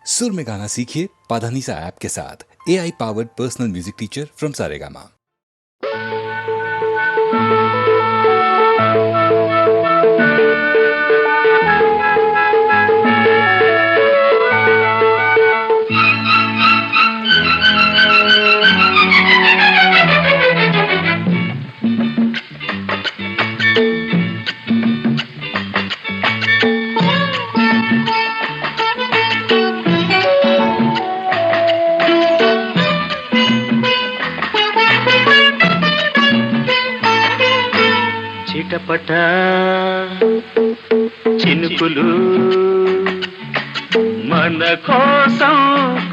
सुर में गाना सीखिए पाधानीसा ऐप के साथ। AI powered personal music teacher from Saregama. చిటపట చినుకులు మన కోసం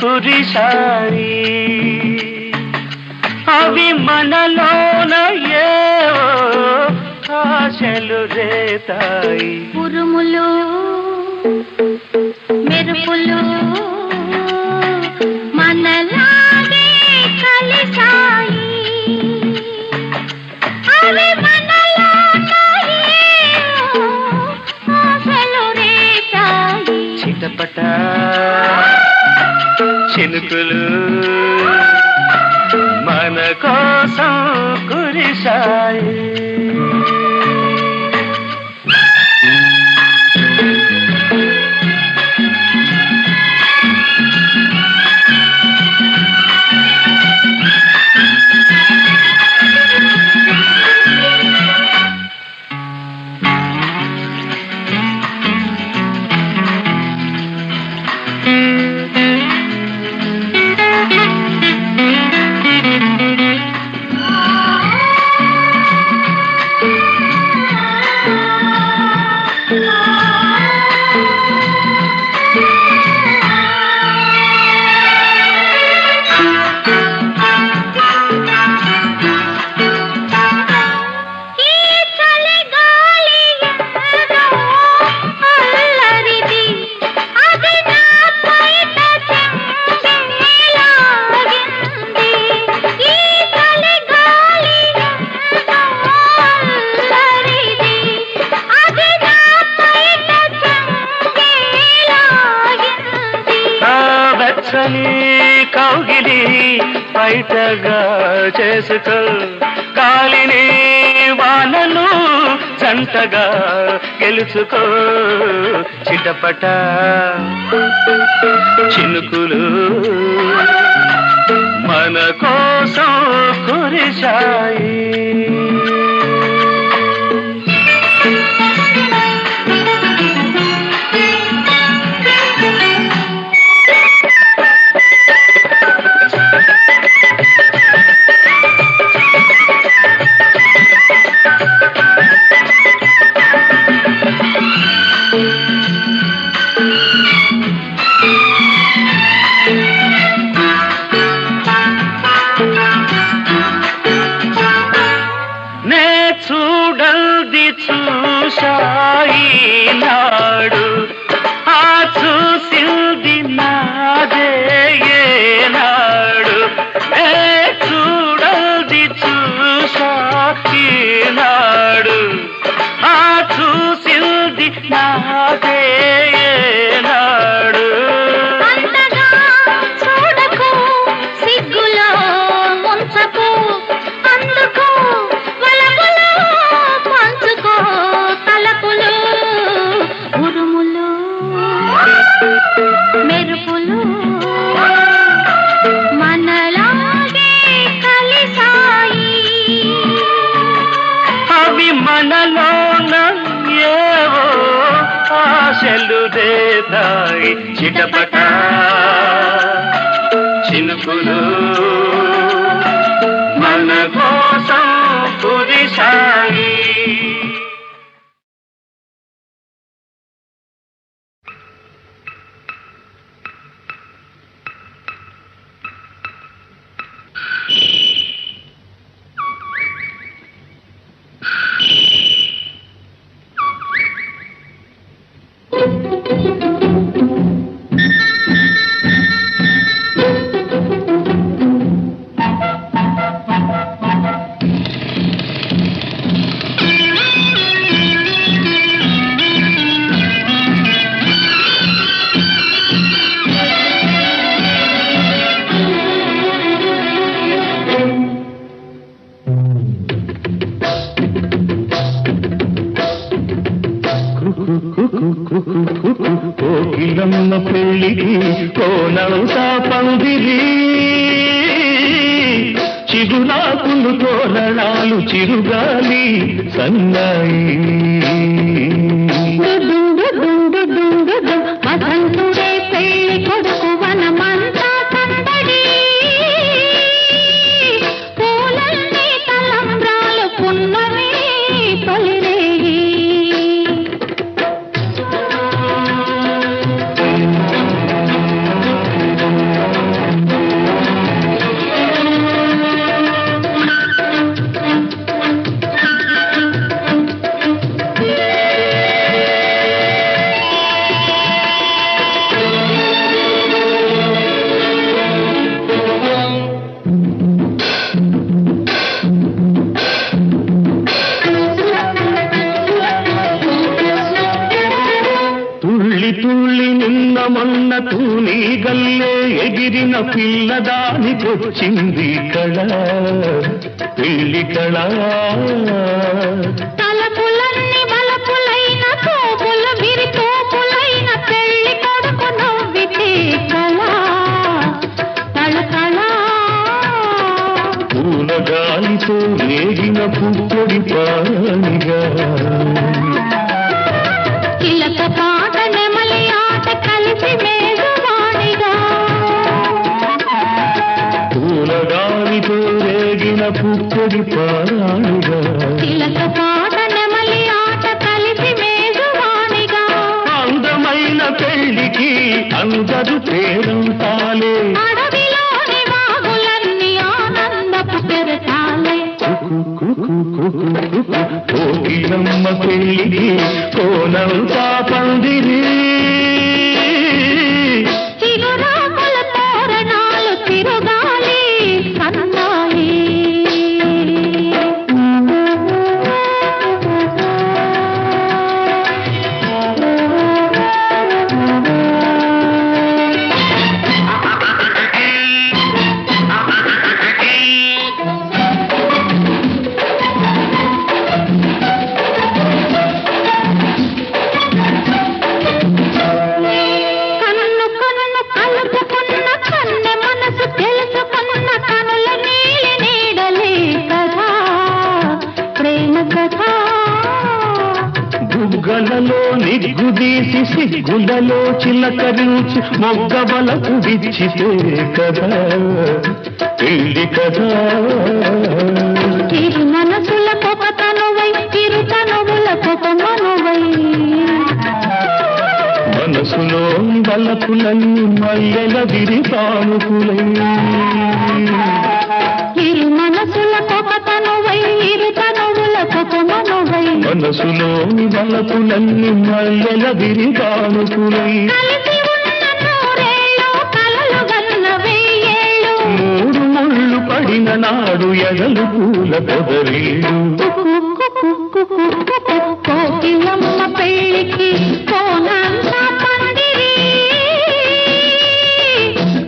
కురిశాయి, అవి మనలోన ఏవో ఆశలు రేతాయి. ఉరుములు మెరుపులు మనలాగే కలిసాయి, అవి చిటపట చినుకులు మన కోసం కురిశాయి. కౌగిలి బయటగా చేసుకో, కాలిని వానను జంటగా గెలుచుకో. చిటపట చినుకులు మన కోసం కురిశాయి. చూడల్ది చూశాయి నాడు, ఆ చూసింది నాదే ఏనాడు. చూడల్ది చూశాయి నాడు, ఆ చూసింది నాదే ఏనాడు. మెరుపులు మనలాగే కలిసాయి, అవి మనలోన ఏవో ఆశలు రేతాయి. చిటపట చినుకులు మన కోసం కురిశాయి. పెళ్లికి కోనవుతా పందిరి చిగురాకులు తోరణాలు చిరుగాలి సన్నాయి వసంతుడే పెళ్లి కొడుకు వనమంతా సందడి పూలన్నీ తలంబ్రాలు పున్నమి తొలిరేయి తుళ్ళి నిన్న మొన్న తూని గల్లే ఎగిరిన పిల్లదానికొచ్చింది కళ పెళ్లి కళ తలపులన్నీ బలపులైన తోపులు విరితోపులైన పెళ్లి కొడుకు నవ్వితే కళా తళతళ పూలగాలితో రేగిన పుప్పొడి పానిగా చిలక పాట నెమలి ఆట కలిసి మేఘవాణిగా పూలగాలితో రేగిన పుప్పొడి పానిగా చిలక పాట నెమలి ఆట కలిసి మేఘవాణిగా అందమైన పెళ్లికి అందరు పేరంతాలే అడవిలోని వాగులన్నీ ఆనందపు పెరటాలే కోకిలమ్మ పెళ్లికి కోనంతా పందిరి చిగురాకుల తోరణాలు తిరుగాలి సన్నాయి కన్ను కన్ను కలుపుకున్న కన్నె మనసు తెలుసుకున్న కనుల నీలి నీడలే కదా ప్రేమ కథా గుగ్గలలో నిగ్గుదీసి సిగ్గులలో చిలకరించి మొగ్గవలకు విచ్చితే కదా పెళ్లి కదా చిరు మనసుల కొక తనువై చిరు తనువుల కొక మనువై మనసులో వలపులన్నీ మల్లెల విరిపానుకులై చిరు మనసుల కొక తనువై ఇరు తనువుల కొక మనువై మనసులోని వలపులన్నీ మల్లెల విరిపానుకులై కలిసి ఉన్న నూరేళ్ళు కలలు గన్న వెయ్యేళ్ళు మూడు ముళ్ళు పడిన నాడు ఎగలు పూల పొదరీడు కోకిలమ్మ పెళ్లికి కోనంతా పందిరి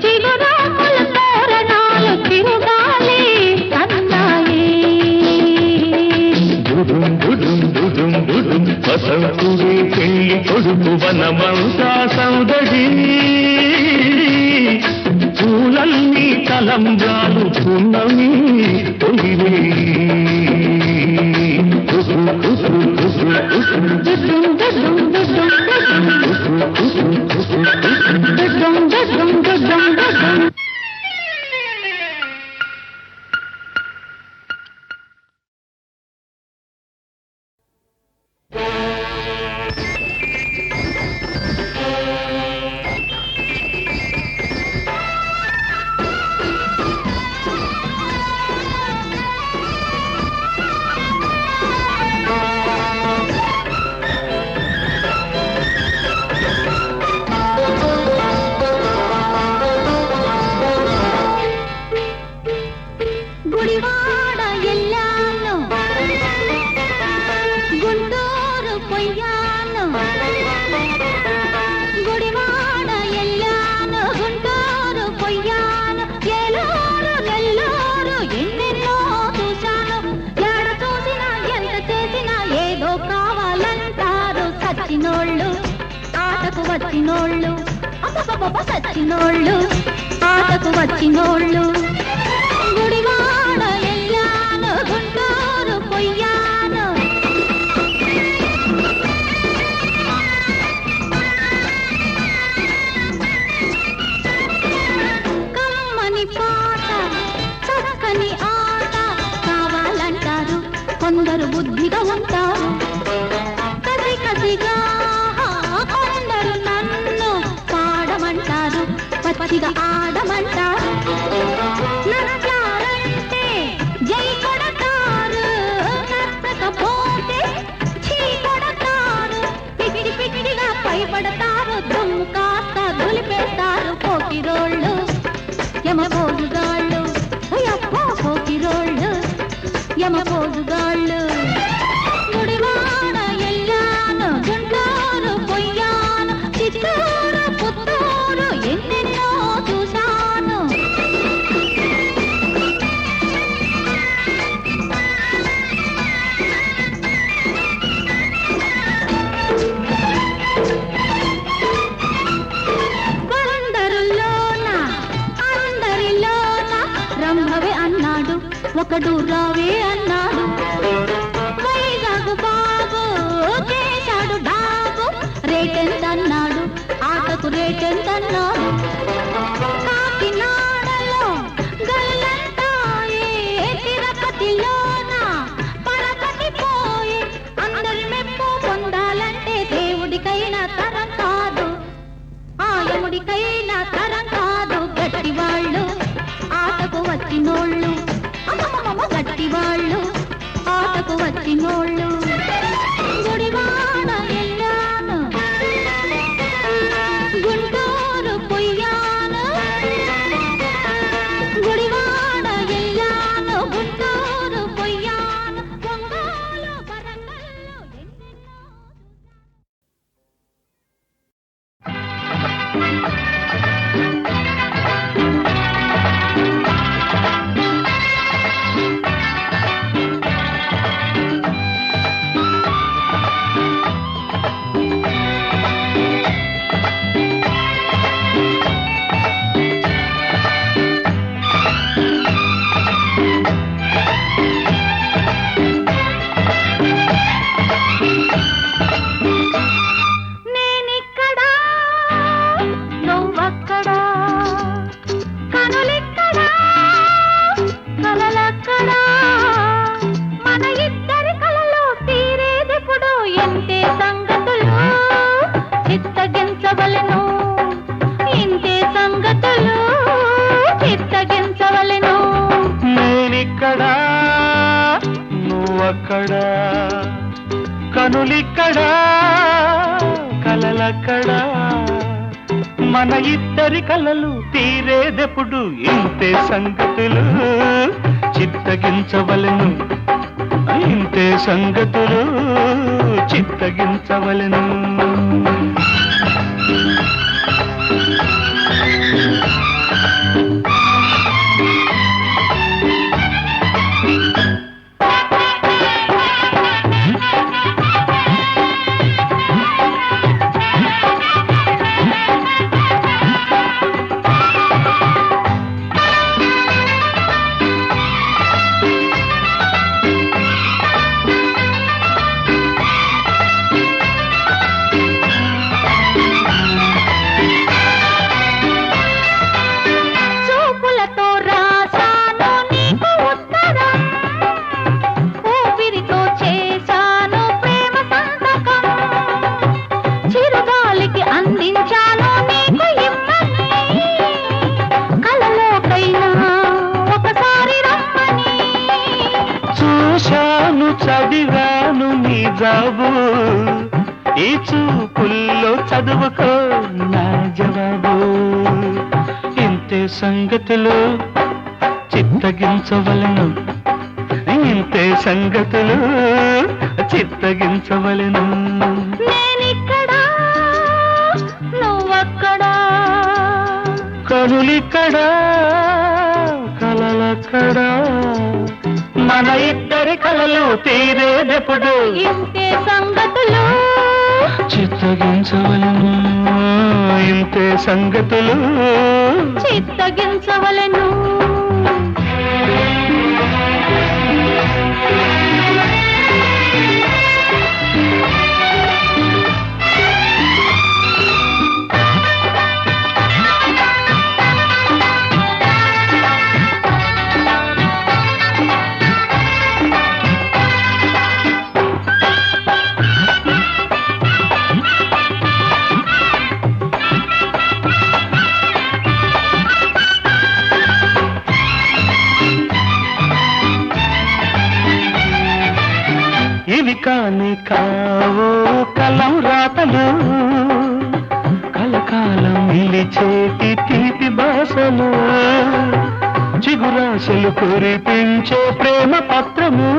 చిగురాకుల తోరణాలు తిరుగాలి సన్నాయి దుడుం దుడుం దుడుం దుడుం వసంతుడే పెళ్లి కొడుకు వనమంతా సౌదడి పూలన్నీ తలంబ్రాలు పున్నమి తొలిరే సచ్చినోళ్ళు ఆటకు వచ్చినోళ్ళు గుడివాడ ఎల్లాను గుంటూరు పొయ్యాను కమ్మని పాట చక్కని ఆట కావాలంటారు కొందరు బుద్ధిగా ఉంటారు కసి కసిగా కొందరు నన్ను పాడమంటారు పచ్చిగా ఆడమంటారు నచ్చారంటే జై కొడతారు నచ్చకపోతే చీ కొడతారు పిచ్చి పిచ్చిగా పైపడతారు దుమ్ము కాస్త దులిపేస్తారు పోకిరోళ్ళు యమపోజుగాళ్ళు అప్పో పోకిరోళ్ళు యమపోజుగాళ్ళు గుడివాడ ఎల్లాను గుంటూరు పొయ్యాను చిత్తూరు పుత్తూరు ఎన్నెన్నో చూశాను అందరిలోన రంభవే అన్నాడు ఒకడు రావే అన్నాడు వైజాగ్ బాబు చేశాడు డాబు రేటెంతన్నాడు ఆటకు రేటెంతన్నాడు కాకినాడలో గల్లంతాయే తిరుపతిలోన పరపతి పోయే అందరి మెప్పు పొందాలంటే దేవుడికైనా తరం కాదు ఆయముడికైనా తరం కాదు గట్టివాళ్ళు ఆటకు వచ్చినోళ్ళు గట్టివాళ్ళు ఆటకు వచ్చినోళ్ళు గుడివాడ ఎల్లాను గుంటూరు పొయ్యాను గుడివాడ ఎల్లాను గుంటూరు పొయ్యాను ఒంగోలు వరంగల్లో ఎన్నెన్నో నేనిక్కడా నువ్వక్కడా కనులిక్కడా కలలక్కడా మన ఇద్దరి కలలో తీరేదెప్పుడు ఎంతే సంగతులు చిత్తగించవలెను ఇంతే సంగతులు చిత్తగించవలెను నేనిక్కడా నువ్వక్కడా కనులిక్కడా కలలక్కడా మన ఇద్దరి కలలు తీరేదెప్పుడు ఇంతే సంగతులు చిత్తగించవలెను ఇంతే సంగతులు చిత్తగించవలెను చూపులతో రాశాను నీకు ఉత్తరం ఊపిరితో చేశాను ప్రేమ సంతకం చిరుగాలికి అందించాను నీకు ఇమ్మని కలలోకైనా ఒకసారి రమ్మని చూశాను చదివాను నీ జాబు ఈ చూపుల్లో చదువుకో నా జవాబు ఇంతే సంగతులు చిత్తగించవలెను ఇంతే సంగతులు చిత్తగించవలెను నేనిక్కడా నువ్వక్కడా కనులిక్కడా కలలక్కడా మన ఇద్దరి కలలు తీరేదెప్పుడు ఇంతే సంగతులు చిత్తగించవలను ఇంతే సంగతులు చిత్తగించవలను ఇవి కాని కావో కలం రాతలు కలకాలం నిలిచేటి తీపి భాషలు చిగురాశలు కురిపించే ప్రేమ పత్రము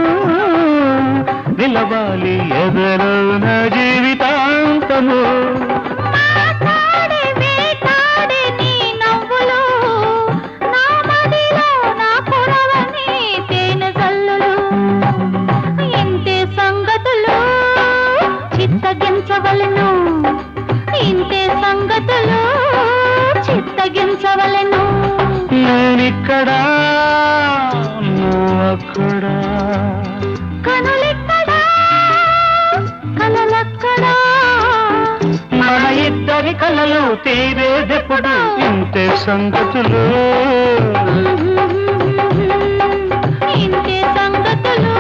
నిలవాలి ఎదరోన జీవితాంతము చిత్తగించవలను ఇంతే సంగతులు చిత్తగించవలను నేనిక్కడా నువ్వక్కడా కనులెక్కడా కలలక్కడా మన ఇద్దరి కలలు తీరేదెప్పుడు ఇంతే సంగతులు ఇంతే సంగతులు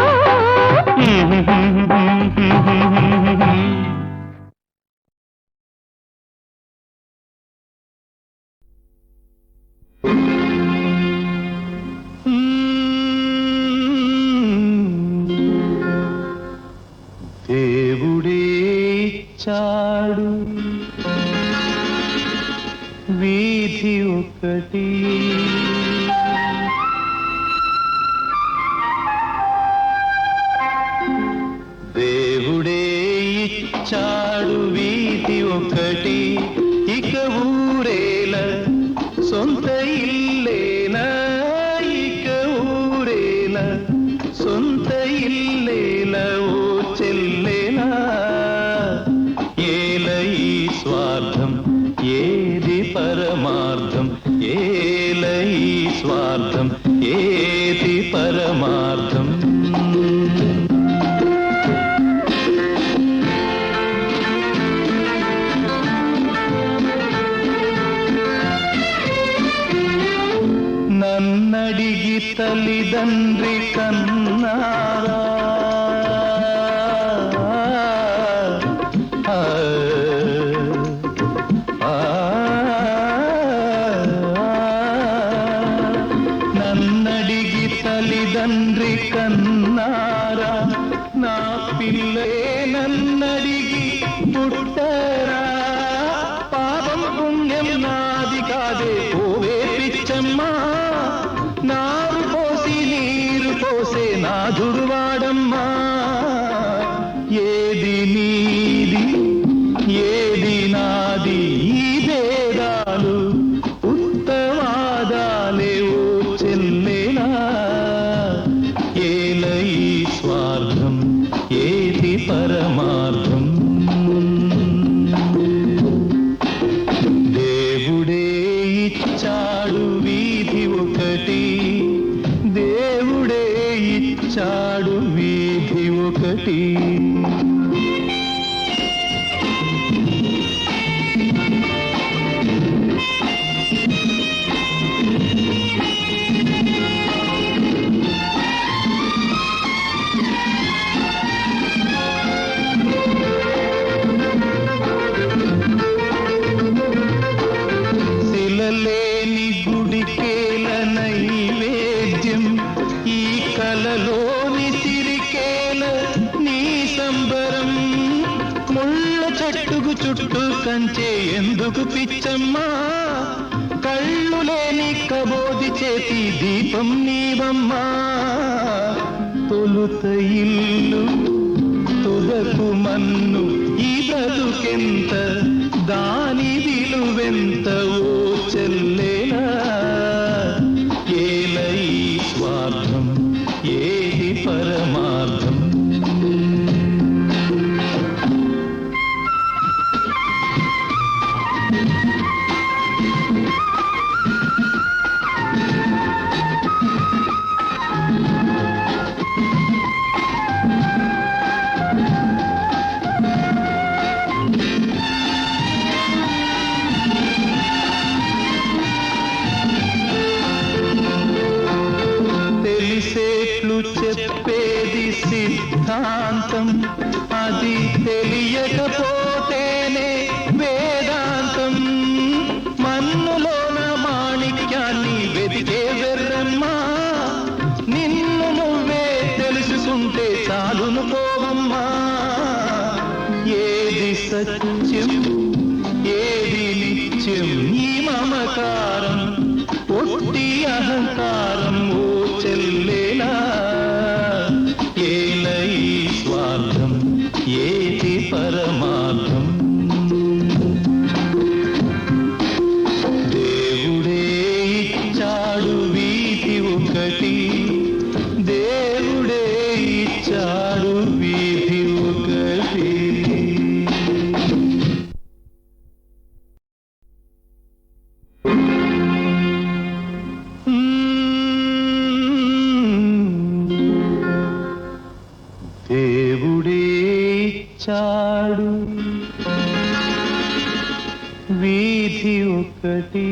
దేవుడే ఇచ్చాడు వీధి ఒకటి దేవుడే ఇచ్చాడు వీధి ఒకటి ఇక ఊరేల సొంత ఇల్లేనా ఇక ఊరేల సొంత ఇల్లేల ఓ చెల్లేనా ఏల ఈ స్వార్థం ఏది పరమార్థం ఏల ఈ స్వార్థం ఏది పరమార్థం నన్నడిగి తల్లిదండ్రి కన్నారా నన్నడిగి తల్లిదండ్రి కన్నారా నా పిల్లే నన్నడిగి పుట్టరా పాపం పుణ్యం నాది కాదే ఓవే పిచ్చమ్మా నారు పోసి నీరు పోసే నాథుడు వాడమ్మా ఏది నీది ఏది నాది ఈ భేదాలు ఉత్తవాదాలే ఓ చెల్లేనా ఏల ఈ స్వార్థం ఏది పరమార్థం దేవుడే ఇచ్చాడు వీధి ఒకటి దేవుడే ఇచ్చాడు వీధి ఒకటి శిలలేని గుడికేల నైవేద్యం ఈ కలలోని సిరికేల నీ సంబరం ముళ్ళ చెట్టుకు చుట్టూ కంచే ఎందుకు పిచ్చమ్మా కళ్ళు లేని కబోది చేతి దీపం నీవమ్మా తొలుత ఇల్లు తుదకు మన్ను ఈ బ్రతుకెంత దాని విలువెంత ఓ చెల్లేనా ఏల ఈ స్వార్థం ఏది పరమార్థం మమకారం ఒట్టి అహంకారం ఓ చెల్లేలా ఏల ఈ స్వార్థం ఏది పరమార్థం దేవుడే ఇచ్చాడు వీధి ఒకటి దేవుడే ఇచ్చాడు వీధి ఒకటి దేవుడే ఇచ్చాడు వీధి ఒకటి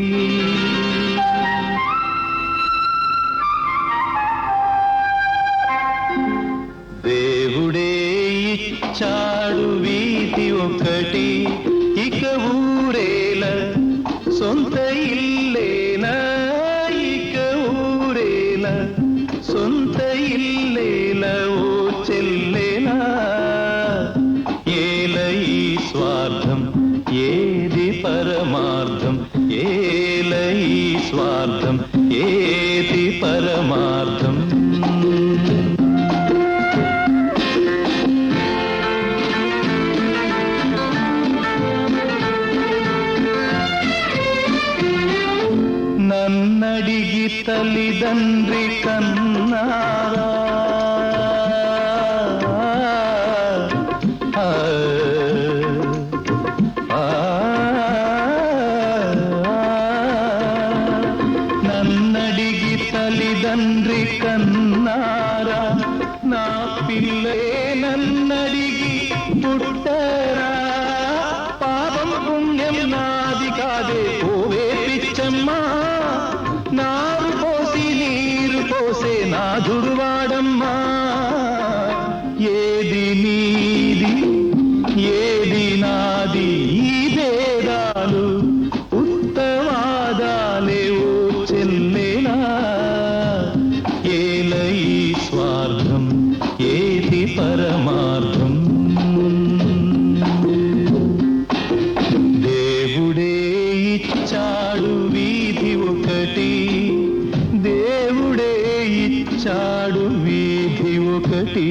దేవుడే ఇచ్చాడు వీధి ఒకటి ఇక ఊరేల సొంత ఇల్లేనా ఇక ఊరేల సొంత ఇల్లేల ఓ చెల్లేనా ఏల ఈ స్వార్థం ఏది పరమార్థం ఏల ఈ స్వార్థం ఏది పరమార్థం నన్నడిగి తల్లిదండ్రి కన్నారా నన్నడిగి తల్లిదండ్రి కన్నారా నా పిల్లే నన్నడిగి పుట్టరా పాపం పుణ్యం నాది కాదే ఓవే పిచ్చమ్మా నారు పోసి నీరు పోసే నాథుడు వాడమ్మా ఏది నీది ఏది నాది ఈ భేదాలు ఉత్తవాదాలే ఓ చెల్లేనా ఏల ఈ స్వార్థం ఏది పరమార్థం దేవుడే ఇచ్చాడు వీధి ఒకటి దేవుడే ఇచ్చాడు వీధి ఒకటి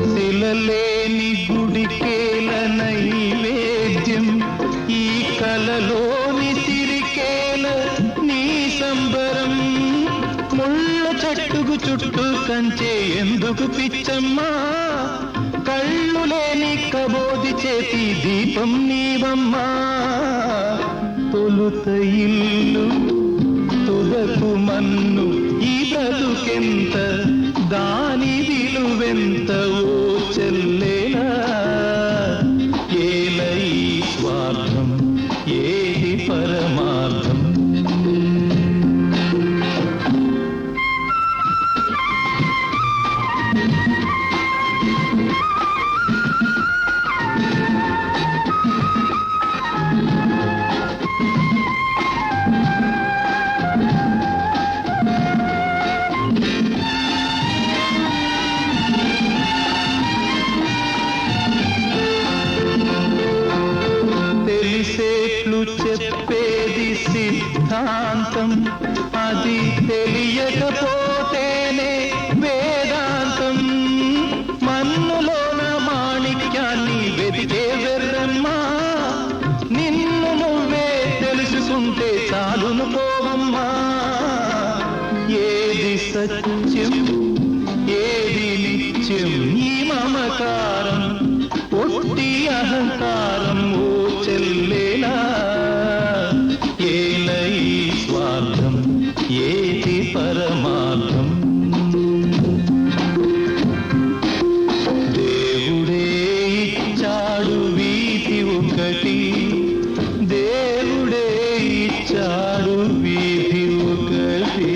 శిలలేని గుడికేల నైవేద్యం ఈ కలలోని సిరికేల నీ సంబరం ముళ్ళ చెట్టుకు చుట్టూ కంచే ఎందుకు పిచ్చమ్మా కళ్ళు లేని కబోది చేతి దీపం నీవమ్మా తొలుత ఇల్లు తుదకు మన్ను ఈ బ్రతుకెంత దాని విలువెంత ఓ చెల్లేలా ఏల ఈ స్వార్థం ఏది పరమార్థం తెలిసేట్లు చెప్పేది సిద్ధాంతం అది తెలియకపోతేనే వేదాంతం మన్నులోన మాణిక్యాన్ని వెతికే వెర్రమ్మా నిన్ను నువ్వే తెలుసుకుంటే చాలును పోవమ్మా ఏది సత్యం ఏది నిత్యం ఈ మమకారం ఒట్టి అహంకారం ఓ చెల్లేలా ఏల ఈ స్వార్థం ఏది పరమార్థం దేవుడే ఇచ్చాడు వీధి ఒకటి దేవుడే ఇచ్చాడు వీధి ఒకటి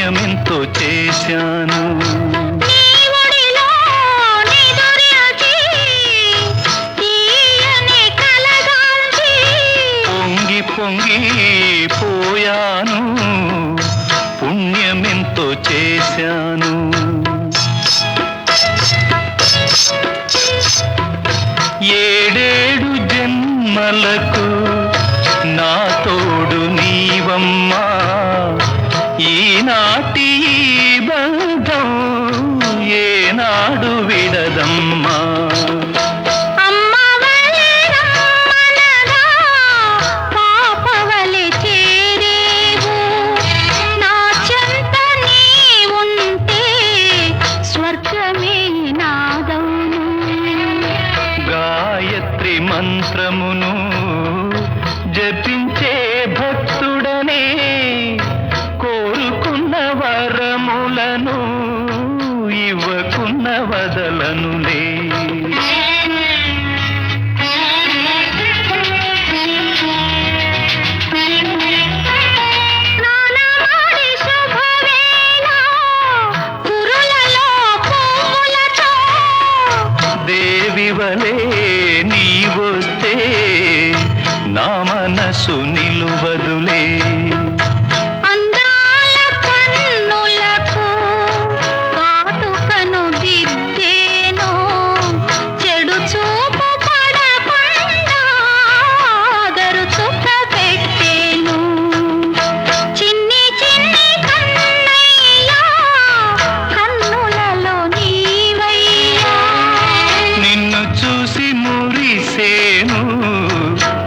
పుణ్యమెంతో చేశాను. పొంగి పొంగి పోయాను, పుణ్యమెంతో చేశాను. ఏడేడు జన్మలకు నా తోడు నీవమ్మా, ఈనాటి ఈ బంధం ఏనాడు విడదమ్మా. గాయత్రి మంత్రమును జపించే భక్తుడనే కోరుకున్న వరములను ఇవ్వకున్న వదలనులే. దేవివలే నీవొస్తే నా మనసు నిలువదులే.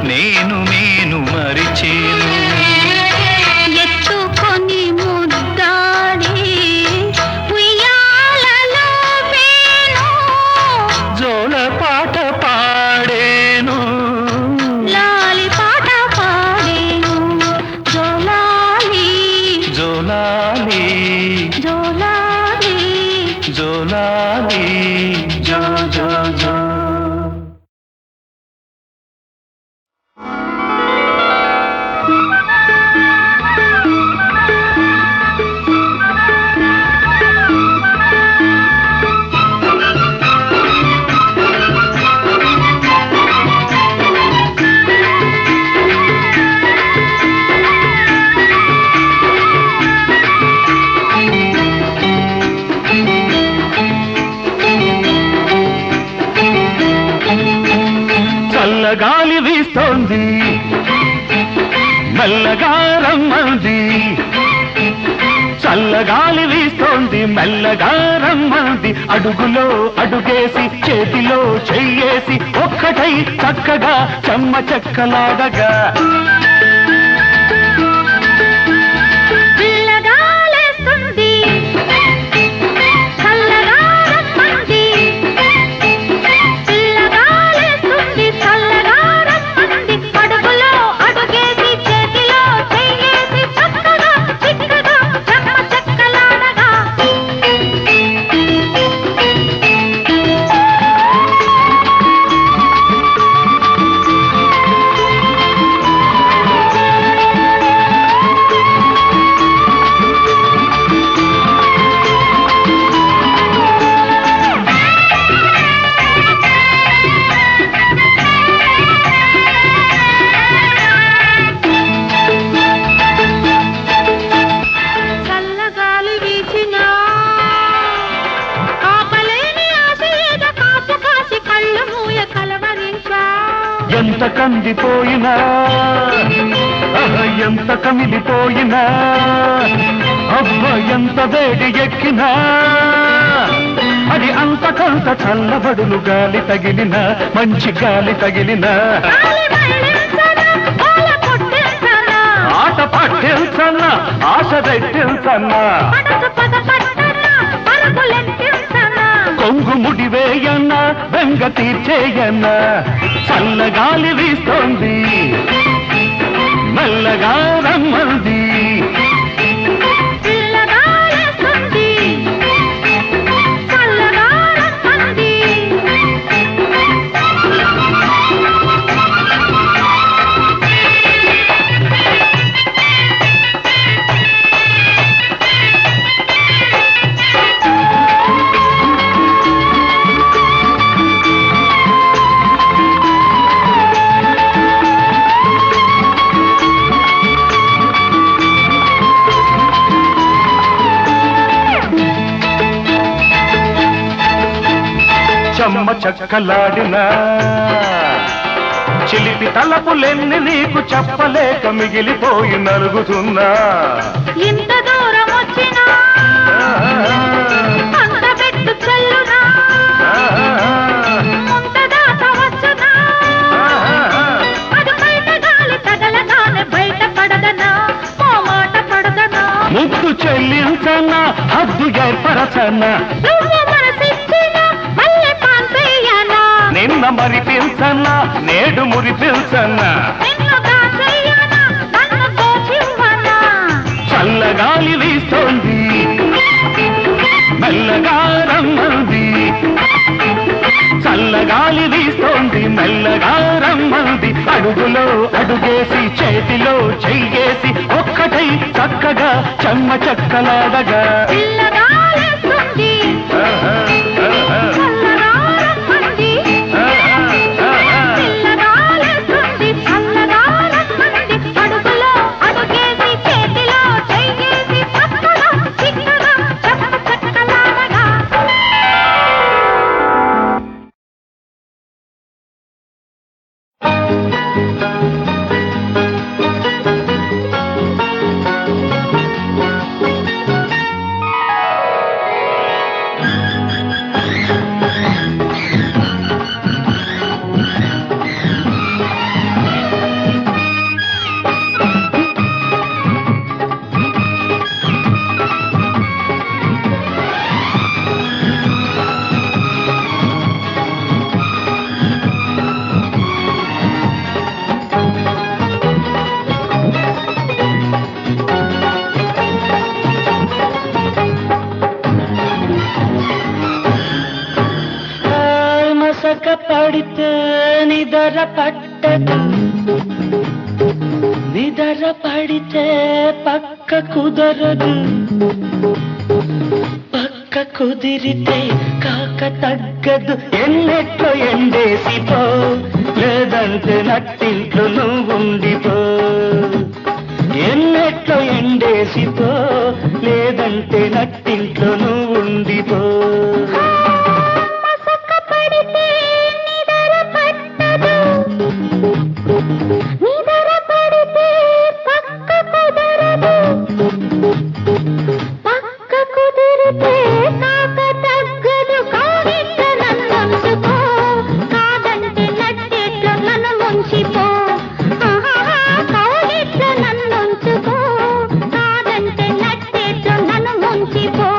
నేను నేను మరిచేను. ఎత్తుకొని ముద్దాడి ఉయ్యాలలో వేను, జోల పాట పాడేను, లాలి పాట పాడేను. జోలాలి జోలాలి జోలాలి జోలాలి జో జో జో. చల్లగాలి వీస్తోంది, మెల్లగా రమ్మంది. చల్లగాలి వీస్తోంది, మెల్లగా రమ్మంది. అడుగులో అడుగేసి చేతిలో చెయ్యేసి ఒక్కటై చక్కగా చెమ్మ చెక్కలాడగా. ఎంత కందిపోయినా ఎంత కమిలిపోయినా అబ్బ ఎంత వేడి ఎక్కినా అది అంతకంత చల్లబడులు. గాలి తగిలిన మంచి గాలి తగిలిన ఆట పట్టించన్నా ఆశ రెట్టించన్నా కొంగు ముడివేయన్నా బెంగ తీర్చేయన్నా. చల్లగాలి వీస్తోంది, మెల్లగా రమ్మంది. చెమ్మ చక్కలాడినా చిలిపి తలపులెన్ని నీకు చెప్పలేక మిగిలిపోయి నలుగుతున్నా ఇంత దూరం వచ్చినా అంత పెట్టు చల్లునా ముంత దాకా వచ్చునా అది బయట గాలి తగలగానే బయట పడదనా ఓ మాట పడదనా ముద్దు చెల్లించనా హద్దు ఏర్పరచనా నువ్వు మనసిచ్చినా మళ్ళీ పాన్పేయనా నిన్న మరిపించనా నేడు మురిపించనా నిన్ను దాచేయనా నన్ను దోచివ్వనా చల్లగాలి వీస్తోంది మెల్లగా రమ్మంది చల్లగాలి వీస్తోంది మెల్లగా రమ్మంది అడుగులో అడుగేసి చేతిలో చెయ్యేసి ఒక్కటై చక్కగా చెమ్మ చక్కలాడగా పిల్లగాలేస్తుంది చల్లగా రమ్మంది పిల్లగాలేస్తుంది చల్లగా రమ్మంది అడుగులో అడుగేసి చేతిలో చెయ్యేసి చక్కగా చిక్కగా చెమ్మ చక్కలాడగా మసక పడితే నిదర పట్టదు నిదర పడితే పక్క కుదరదు పక్క కుదిరితే కాక తగ్గదు ఎన్నెట్లో ఎండేసి పో లేదంటే నట్టింట్లో నువ్వుండిపో ఎన్నెట్లో ఎండేసి పో లేదంటే నట్టింట్లో నువ్వుండిపో నిదర పడితే పక్క కుదరదు పక్క కుదిరితే కాక తగ్గదు కావిట్ట నన్నుంచుకో కాదంటే నట్టేట్లో నన్ను ముంచిపో కావిట్ట నన్నుంచుకో కాదంటే నట్టేట్లో నన్ను ముంచిపో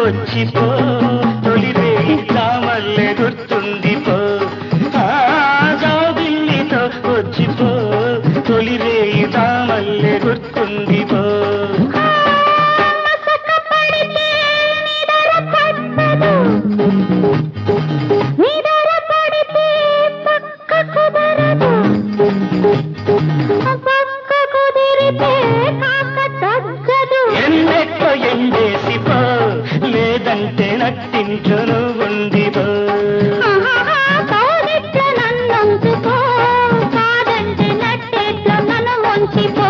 వచ్చిపో తొలిరే కామల్లే గుర్తుండిపో జాబిల్లితో వచ్చిపో తొలిరే కామల్లే గుర్తుండిపో ఎన్నెట్లో ఎండేసిపో లేదంటే నట్టింట్లో ఉండిపో నన్నుంచుకో కాదంటే నట్టేట్లో నన్ను ఉంచిపో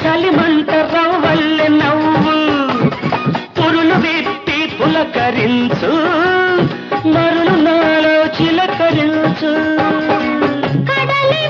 చలిమంట రవ్వల్లె నవ్వు పురులు విప్పి పులకరించు మరులు నాలో చిలకరించు కడలి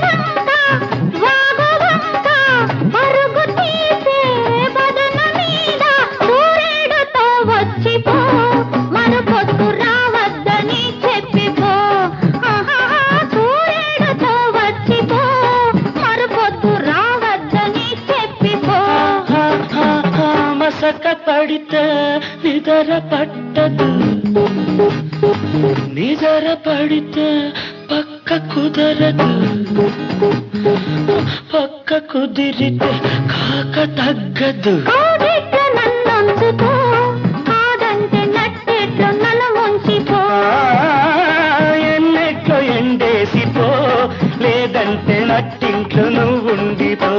త్వరపడితే పక్క కుదరదు, పక్క కుదిరితే కాక తగ్గదు. కోడిట్ల నన్నంచుకో, కాదంటే నట్టేట్లో నన్ను ముంచిపో. ఎన్నెట్లో ఎండేసిపో, లేదంటే నట్టింట్లో నువ్వు ఉండిపో.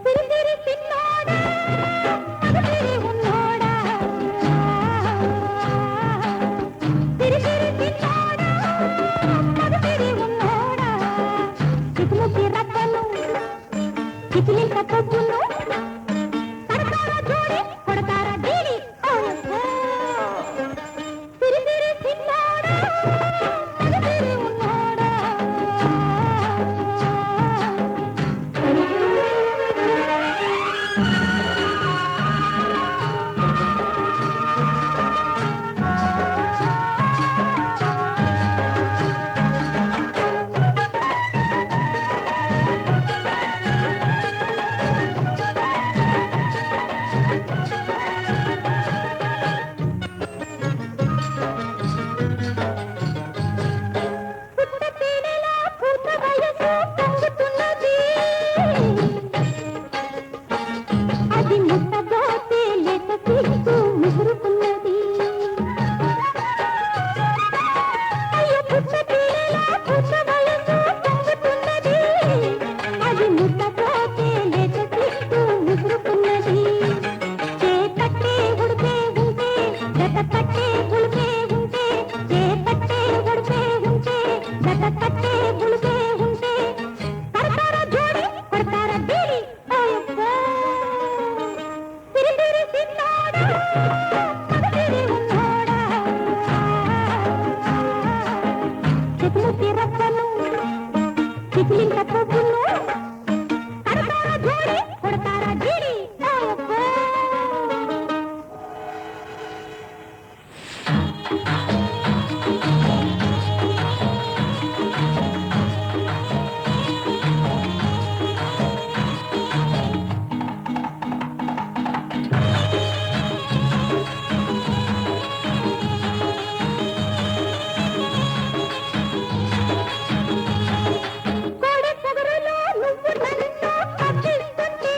తిరిగిరి తిన్నోడా, తిరిగిరి ఉన్నోడా. తిరిగిరి తిన్నోడా, తిరిగిరి ఉన్నోడా. చిక్కుముక్కి రక్కను, చిక్కులింక పొద్దును, కడతారా జోడి, కొడతారా డీలి. ఓహో. తిరిగిరి తిన్నోడా, తిరిగిరి ఉన్నోడా. పుట్టపీడలా పూత వయసు పొంగుతున్నది. అది ముట్టబోతే లేత సిగ్గు ముసురుకున్నది. అయ్యో పుట్టపీడలా పూత వయసు పొంగుతున్నది. అది ముట్టబోతే లేత సిగ్గు ముసురుకున్నది. చేపట్టే ఉడిపే ఉంటే, గత పట్టే ఉడిపే ఉంటే, చేపట్టే ఉడిపే ఉంటే, గత పట్టే ఉడిపే ఉంటే, కడతారా జోడి, కొడతారా డీలి. ఓయబ్బో. తిరిగిరి తిన్నోడా, తిరిగిరి ఉన్నోడా. చిక్కుముక్కి రక్కను, చిక్కులింక పొద్దును, కడతారా జోడి, కొడతారా డీలి. ఓయబ్బో. కోడి పొగరులో నువ్వు నన్ను కవ్విస్తుంటే,